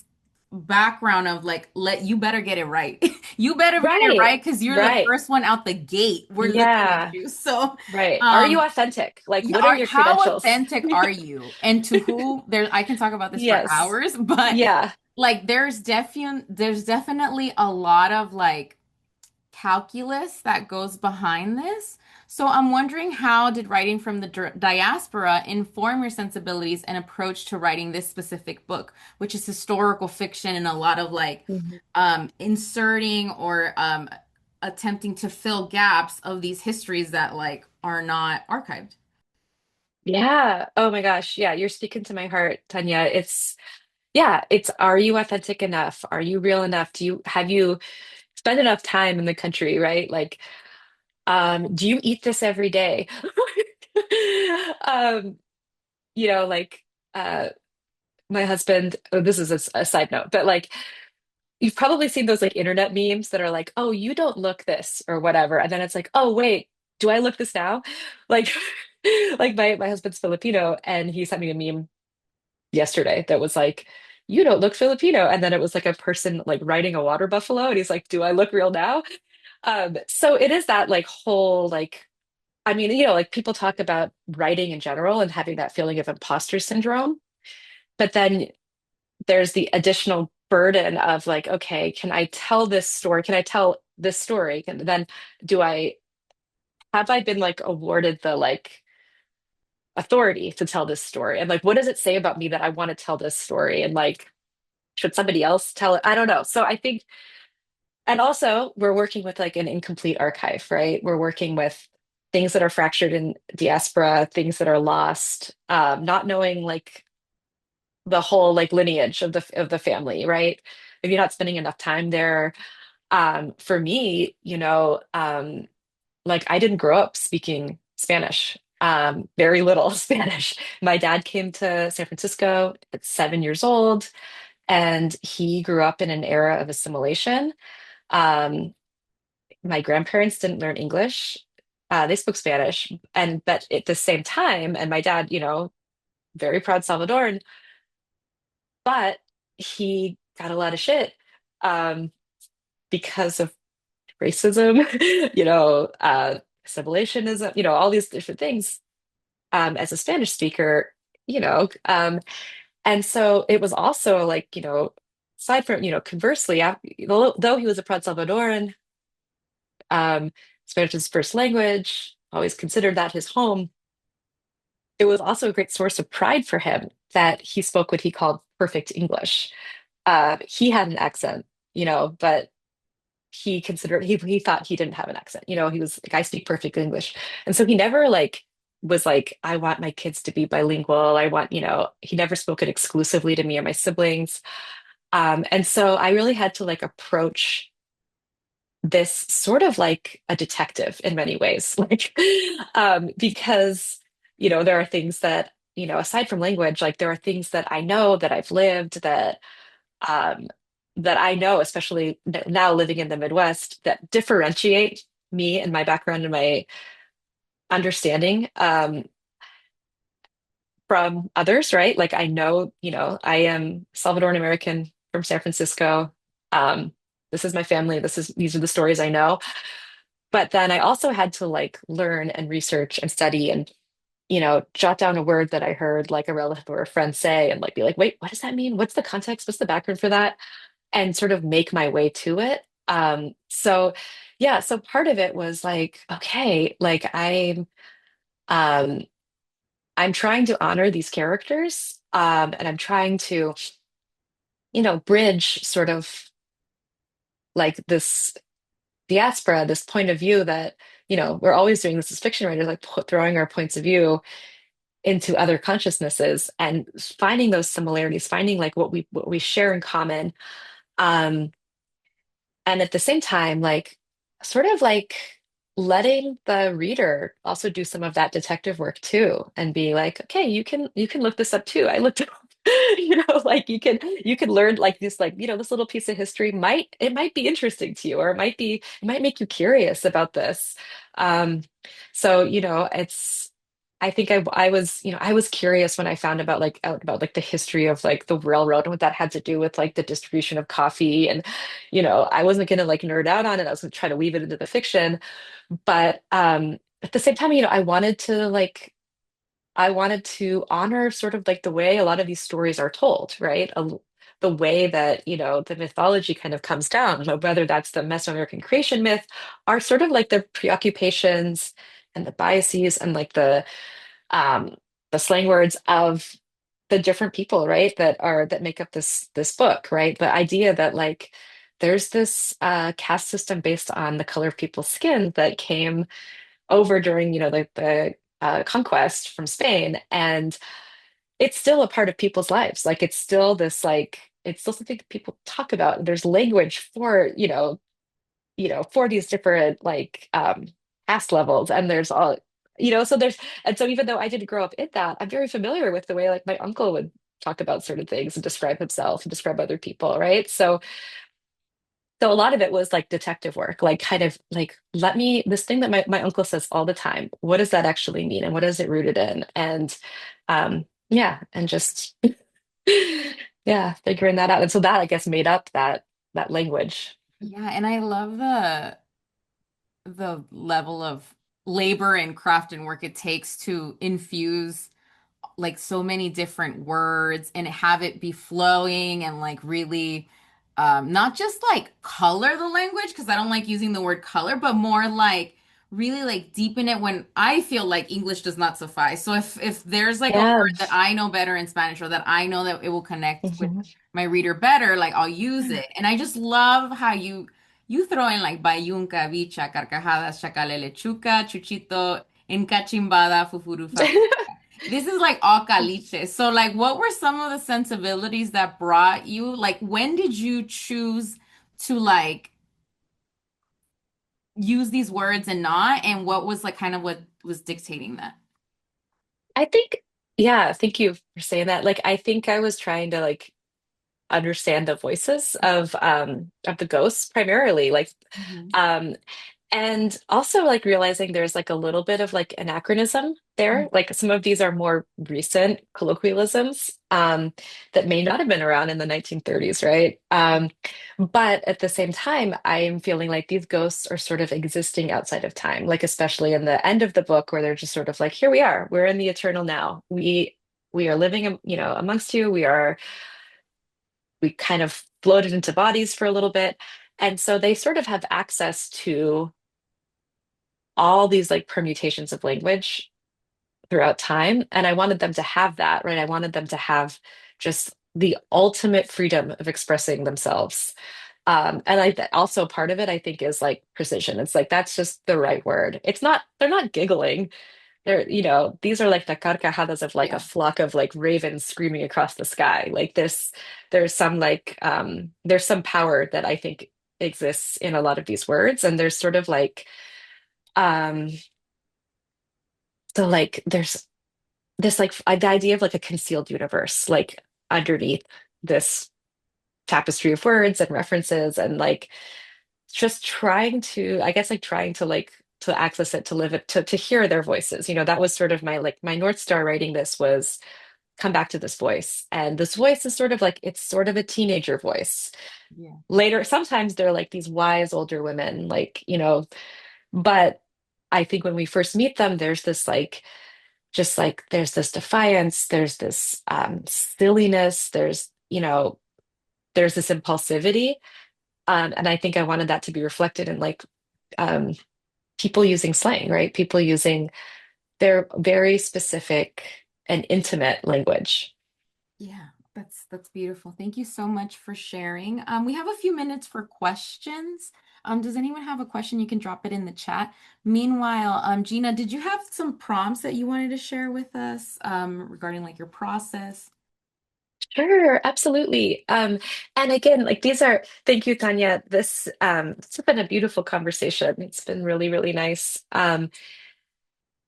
S1: background of like let you better get it right. You better get it
S2: Right.
S1: right because you're the
S2: Right.
S1: first one out the gate. We're looking at
S2: Yeah.
S1: you. So
S2: Right. Are you
S1: um
S2: authentic? Like,
S1: yeah,
S2: what are your
S1: how
S2: credentials?
S1: authentic are you? And to who there I can talk about this for
S2: Yes.
S1: hours, but
S2: Yeah.
S1: like there's definitely a lot of like calculus that goes behind this. So I'm wondering how did writing from the diaspora inform your sensibilities and approach to writing this specific book, which is historical fiction and a lot of like
S2: Mhm.
S1: inserting or attempting to fill gaps of these histories that like are not archived.
S2: Yeah. Oh my gosh. Yeah. You're speaking to my heart, Tanya. It's are you authentic enough? Are you real enough? Have you spent enough time in the country, right? Like, do you eat this every day? Um, like uh my husband, oh, this is a side note, but like you've probably seen those like internet memes that are like, oh, you don't look this or whatever. And then it's like, oh, wait, do I look this now? Like, like my husband's Filipino and he sent me a meme yesterday that was like, you don't look Filipino. And then it was like a person like riding a water buffalo. And he's like, do I look real now? So it is that like whole like, I mean, like people talk about writing in general and having that feeling of imposter syndrome. But then there's the additional burden of like, okay, can I tell this story? Can I tell this story? And then do I have I been like awarded the like authority to tell this story? And like, what does it say about me that I want to tell this story? And like, should somebody else tell it? I don't know. So I think And also, we're working with like an incomplete archive, right? We're working with things that are fractured in diaspora, things that are lost, not knowing like the whole like lineage of the family, right? If you're not spending enough time there. For me, like I didn't grow up speaking Spanish. Very little Spanish. My dad came to San Francisco at 7 years old, and he grew up in an era of assimilation. Um, my grandparents didn't learn English. They spoke Spanish, and but at the same time, and my dad, very proud Salvadoran, but he got a lot of shit um, because of racism, assimilationism, all these different things as a Spanish speaker, you know. And so it was also like, aside from, conversely, though he was a proud Salvadoran, um, Spanish is his first language, always considered that his home. It was also a great source of pride for him that he spoke what he called perfect English. He had an accent, but he thought he didn't have an accent. He was like, I speak perfect English. And so he never like was like, I want my kids to be bilingual. He never spoke it exclusively to me or my siblings. And so I really had to like approach this sort of like a detective in many ways, like because there are things that, aside from language, like there are things that I know that I've lived um, that I know, especially now living in the Midwest, that differentiate me and my background and my understanding from others, right? Like I know, I am Salvadoran American from San Francisco. Um, this is my family. These are the stories I know. But then I also had to like learn and research and study and jot down a word that I heard like a relative or a friend say and like be like, wait, what does that mean? What's the context? What's the background for that? And sort of make my way to it. So yeah, so part of it was like, okay, like um I'm trying to honor these characters, and I'm trying to, bridge sort of like this diaspora, this point of view that, we're always doing this as fiction writers, like throwing our points of view into other consciousnesses and finding those similarities, finding like what we share in common. Um, and at the same time like sort of like letting the reader also do some of that detective work too and be like, okay, you can look this up too. I looked it up. Like you can learn like this, like this little piece of history might be interesting to you, or it might make you curious about this. So it's I think I was curious when I found out about like the history of like the railroad and what that had to do with like the distribution of coffee. And I wasn't gonna like nerd out on it. I was gonna try to weave it into the fiction. But at the same time, I wanted to honor sort of like the way a lot of these stories are told, right? The way that, the mythology kind of comes down, whether that's the Mesoamerican creation myth, are sort of like the preoccupations and the biases and like um the slang words of the different people, right, that make up this book, right? The idea that like there's this caste system based on the color of people's skin that came over during like the conquest from Spain, and it's still a part of people's lives. Like it's still this like it's still something that people talk about. There's language for for these different like caste levels, and there's all so there's and so even though I didn't grow up in that, I'm very familiar with the way like my uncle would talk about certain things and describe himself and describe other people, right? So a lot of it was like detective work, like kind of like let me this thing that my uncle says all the time, what does that actually mean and what is it rooted in? And yeah, and just yeah, figuring that out. And so that I guess made up that language.
S1: Yeah, and I love the level of labor and craft and work it takes to infuse like so many different words and have it be flowing and like really not just like color the language because I don't like using the word color, but more like really like deepen it when I feel like English does not suffice. So if there's like a
S2: Yeah.
S1: word that I know better in Spanish or that I know that it will connect with
S2: Mhm.
S1: my reader better, like I'll use it. And I just love how you throw in like bayunca, bicha, carcajadas, chacalele, chuca, chuchito, encachimbada, fufurufa. This is like all caliche. So like what were some of the sensibilities that brought you? Like when did you choose to like use these words and not? And what was like kind of what was dictating that?
S2: I think, yeah, thank you for saying that. Like, I think I was trying to like understand the voices of the ghosts primarily. Like,
S1: Mhm.
S2: um and also like realizing there's like a little bit of like anachronism there. Like some of these are more recent colloquialisms that may not have been around in the 1930s, right? But at the same time, I am feeling like these ghosts are sort of existing outside of time, like especially in the end of the book where they're just sort of like, here we are, we're in the eternal now. We are living, amongst you. We kind of floated into bodies for a little bit. And so they sort of have access to all these like permutations of language throughout time. And I wanted them to have that, right? I wanted them to have just the ultimate freedom of expressing themselves. And also part of it, I think, is like precision. It's like that's just the right word. It's not, they're not giggling. These are like the carcajadas of like a
S1: Yeah.
S2: flock of like ravens screaming across the sky. Like this, there's some power that I think exists in a lot of these words. And there's sort of like, um, there's this like the idea of like a concealed universe, like underneath this tapestry of words and references and like just trying to, I guess, like trying to like to access it, to live it, to hear their voices. That was sort of my North Star writing this was come back to this voice. And this voice is sort of like it's sort of a teenager voice.
S1: Yeah.
S2: Later, sometimes they're like these wise older women, but I think when we first meet them, there's this like just like there's this defiance, there's this silliness, there's this impulsivity. And I think I wanted that to be reflected in like um, people using slang, right? People using their very specific and intimate language.
S1: Yeah, that's beautiful. Thank you so much for sharing. We have a few minutes for questions. Does anyone have a question? You can drop it in the chat. Meanwhile, Gina, did you have some prompts that you wanted to share with us, regarding like your process?
S2: Sure, absolutely. And again, like thank you, Tanya. This has been a beautiful conversation. It's been really, really nice.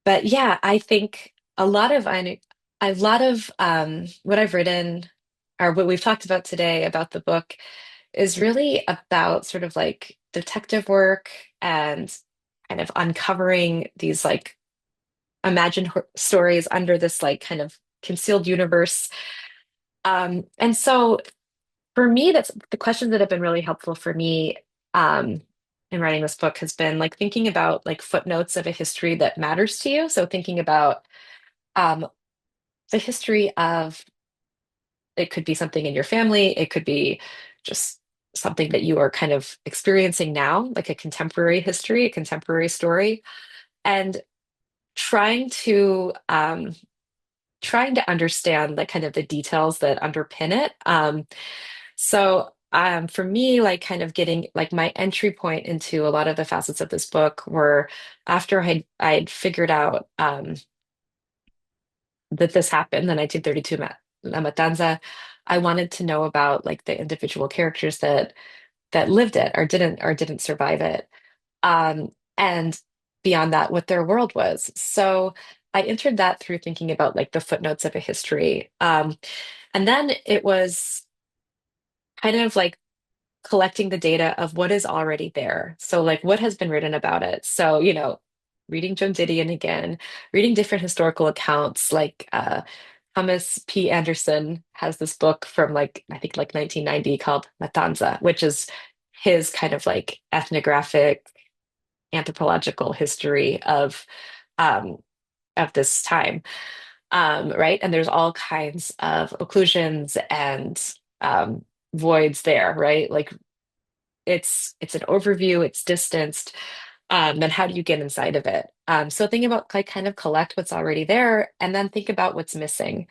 S2: But yeah, I think a lot of what I've written or what we've talked about today about the book is really about sort of like detective work and kind of uncovering these like imagined stories under this like kind of concealed universe. And so for me, that's the questions that have been really helpful for me in writing this book has been like thinking about like footnotes of a history that matters to you. So thinking about um, the history of it could be something in your family, it could be just something that you are kind of experiencing now, like a contemporary history, a contemporary story, and trying to trying to understand like kind of the details that underpin it. For me, like kind of getting like my entry point into a lot of the facets of this book were after I'd figured out that this happened, the 1932 La Matanza. I wanted to know about like the individual characters that lived it or didn't survive it. And beyond that, what their world was. So I entered that through thinking about like the footnotes of a history. And then it was kind of like collecting the data of what is already there. So, like, what has been written about it? So, reading Joan Didion again, reading different historical accounts, like Thomas P. Anderson has this book from like, I think like 1990 called Matanza, which is his kind of like ethnographic anthropological history um, of this time, right? And there's all kinds of occlusions and voids there, right? Like it's an overview, it's distanced, and how do you get inside of it? So think about like kind of collect what's already there, and then think about what's missing.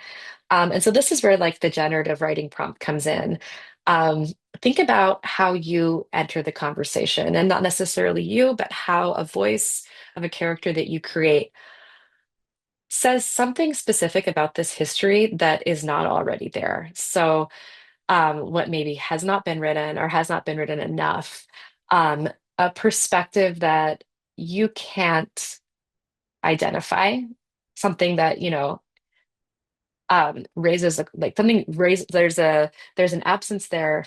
S2: And so this is where like the generative writing prompt comes in. Um, think about how you enter the conversation, and not necessarily you, but how a voice of a character that you create says something specific about this history that is not already there. So, what maybe has not been written or has not been written enough, um, a perspective that you can't identify, something that, raises like something raise there's an absence there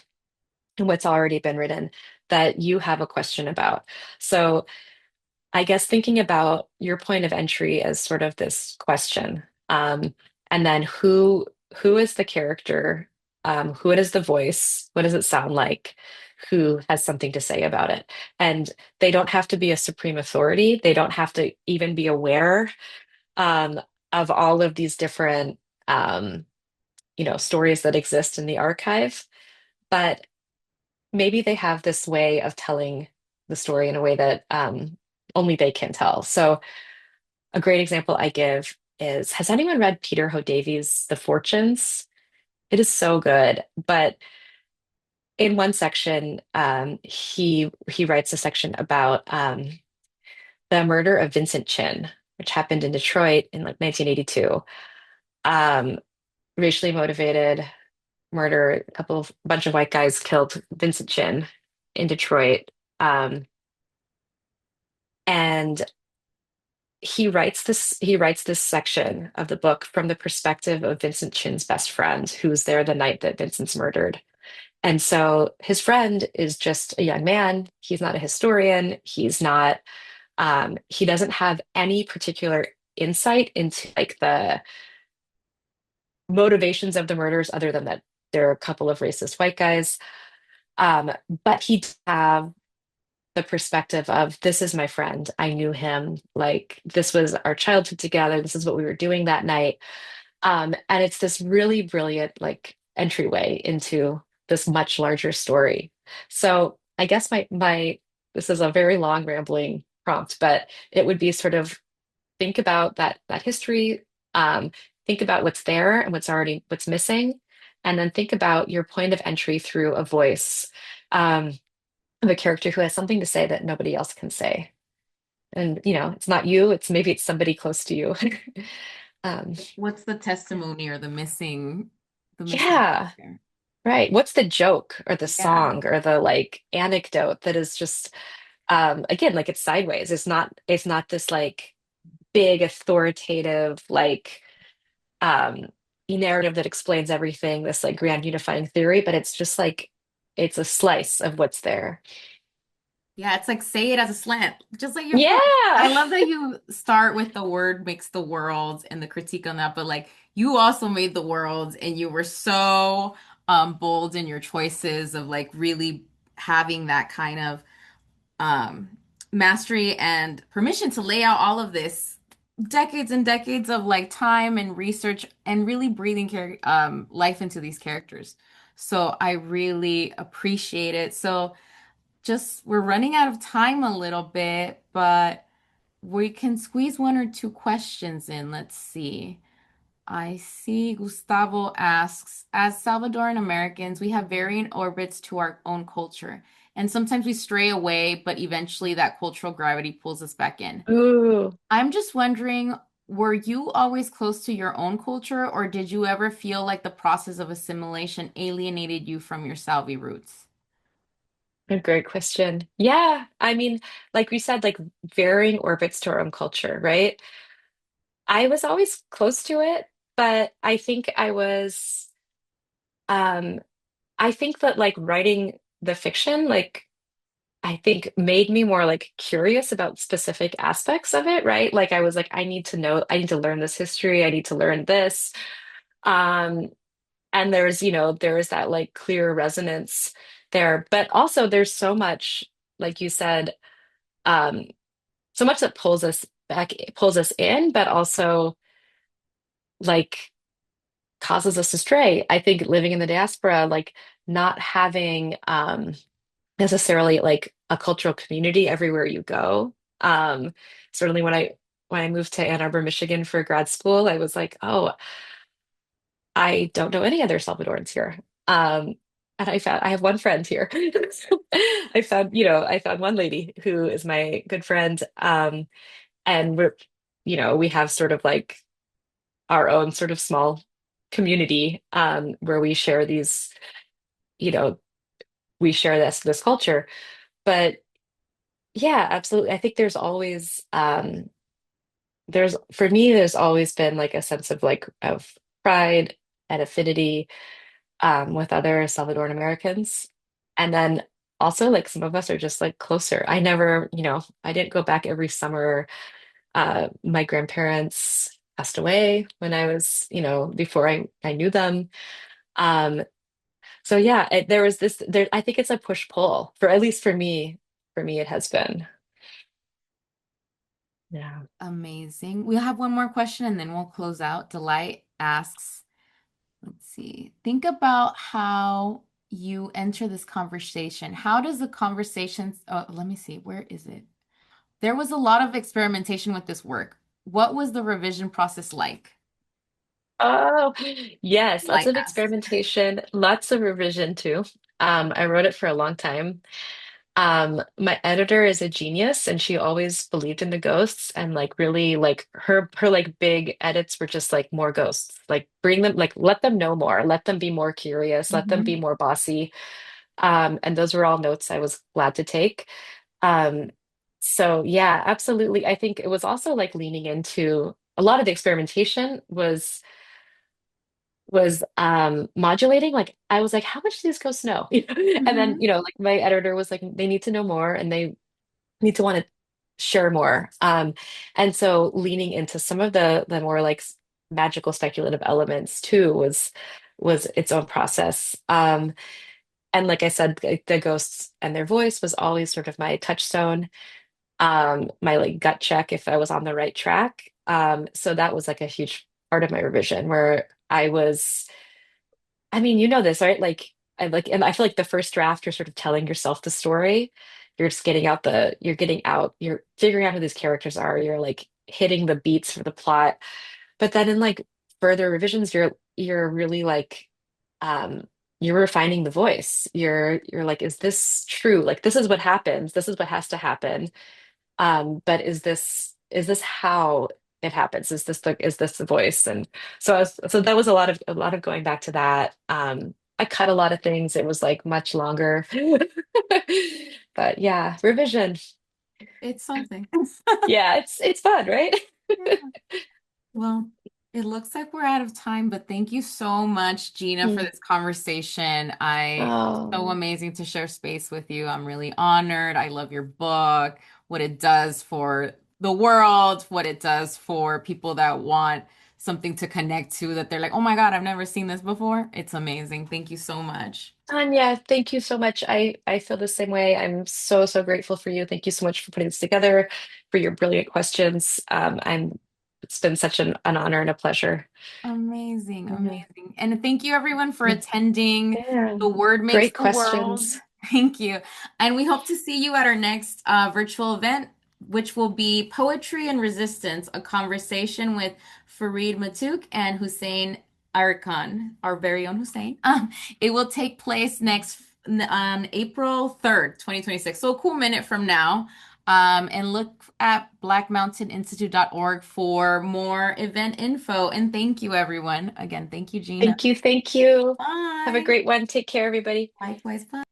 S2: in what's already been written that you have a question about. So I guess thinking about your point of entry as sort of this question, and then who is the character, what is the voice, what does it sound like, who has something to say about it, and they don't have to be a supreme authority. They don't have to even be aware um, of all of these different stories that exist in the archive, but maybe they have this way of telling the story in a way that only they can tell. So, a great example I give is, has anyone read Peter Hodavy's The Fortunes? It is so good. But in one section, he writes a section about the murder of Vincent Chin, which happened in Detroit in like 1982. Um, Racially motivated murder. A bunch of white guys killed Vincent Chin in Detroit. Um, and he writes this section of the book from the perspective of Vincent Chin's best friend, who was there the night that Vincent's murdered. And so his friend is just a young man. He's not a historian. He doesn't have any particular insight into like the motivations of the murders other than that there are a couple of racist white guys. But he does have the perspective of, this is my friend. I knew him. Like, this was our childhood together. This is what we were doing that night. And it's this really brilliant like entryway into this much larger story. So I guess my this is a very long rambling prompt, but it would be sort of, think about that history, um, think about what's there and what's missing, and then think about your point of entry through a voice of a character who has something to say that nobody else can say. And it's not you, maybe it's somebody close to you. um,
S1: What's the testimony or the missing
S2: yeah.
S1: character?
S2: Right. What's the joke or the
S1: Yeah.
S2: song or the like anecdote that is just again, like, it's sideways. It's not this like big authoritative like um narrative that explains everything, this like grand unifying theory, but it's just like it's a slice of what's there.
S1: Yeah, it's like say it as a slant, just like your book. I
S2: Yeah.
S1: love that you start with the word makes the world and the critique on that, but like you also made the world and you were so bold in your choices of like really having that kind of um mastery and permission to lay out all of this decades and decades of like time and research and really breathing life into these characters. So I really appreciate it. So just we're running out of time a little bit, but we can squeeze one or two questions in. Let's see. I see Gustavo asks, as Salvadoran Americans, we have varying orbits to our own culture, and sometimes we stray away, but eventually that cultural gravity pulls us back in.
S2: Ooh,
S1: I'm just wondering, were you always close to your own culture, or did you ever feel like the process of assimilation alienated you from your Salvi roots?
S2: a great question. Yeah. I mean, like we said, like varying orbits to our own culture, right? I was always close to it, but um I think that like writing the fiction, like I think made me more like curious about specific aspects of it, right? Like I was like, I need to learn this history, I need to learn this. Um, and there is that like clear resonance there. But also there's so much, like you said, um, so much that pulls us in, but also like causes us to stray. I think living in the diaspora, like not having necessarily like a cultural community everywhere you go. Certainly when I moved to Ann Arbor, Michigan for grad school, I was like, oh, I don't know any other Salvadorans here. and I have one friend here. I found one lady who is my good friend. And we have sort of like our own sort of small community, where we share you know, we share this culture. But yeah, absolutely. I think for me, there's always been like a sense of pride and affinity with other Salvadoran Americans. And then also like some of us are just like closer. I didn't go back every summer. My grandparents passed away when I was, before I knew them. Um, so yeah, I think it's a push-pull for, at least for me, it has been. Yeah.
S1: Amazing. We'll have one more question and then we'll close out. Delight asks, let's see, think about how you enter this conversation. How does the conversation, oh, let me see, where is it? There was a lot of experimentation with this work. What was the revision process like?
S2: Oh, yes, lots
S1: Delight
S2: of
S1: asks.
S2: experimentation, lots of revision too. I wrote it for a long time. My editor is a genius and she always believed in the ghosts, and like really like her like big edits were just like more ghosts. Like bring them, like let them know more, let them be more curious, let them be
S1: Mhm.
S2: more bossy. And those were all notes I was glad to take. Um, so yeah, absolutely. I think it was also like leaning into a lot of the experimentation was modulating. Like I was like, how much do these ghosts know? And then,
S1: Mhm.
S2: like my editor was like, they need to know more and they need to want to share more. And so leaning into some of the more like magical speculative elements too was its own process. And like I said, the ghosts and their voice was always sort of my touchstone, my like gut check if I was on the right track. So that was like a huge part of my revision where I mean, you know this, right? And I feel like the first draft, you're sort of telling yourself the story. You're just you're figuring out who these characters are. You're like hitting the beats for the plot. But then in like further revisions, you're really like, um, you're refining the voice. You're like, is this true? Like, this is what happens. This is what has to happen. But is this how it happens? Is this the voice? And so that was a lot of going back to that. I cut a lot of things. It was like much longer. But yeah, revision.
S1: It's something.
S2: Yeah, it's fun, right?
S1: Yeah. Well, it looks like we're out of time, but thank you so much, Gina, for
S2: Hmm.
S1: this conversation. It's so
S2: Oh,
S1: amazing to share space with you. I'm really honored. I love your book, what it does for the world, what it does for people that want something to connect to, that they're like, oh my God, I've never seen this before. It's amazing. Thank you so much.
S2: Tanya, thank you so much. I feel the same way. I'm so grateful for you. Thank you so much for putting this together, for your brilliant questions. It's been such an honor and a pleasure.
S1: Amazing,
S2: Mhm.
S1: amazing. And thank you everyone for attending.
S2: Yeah.
S1: The word makes
S2: Great
S1: the world.
S2: questions.
S1: Thank you. And we hope to see you at our next virtual event, which will be Poetry and Resistance, a conversation with Fareed Matuk and Hussein Arkan, our very own Hussein. It will take place next on April 3rd, 2026. So a cool minute from now. And look at blackmountaininstitute.org for more event info. And thank you, everyone. Again, thank you, Gina.
S2: Thank you. Thank you. Have a
S1: Bye.
S2: great one. Take care, everybody.
S1: Likewise, bye.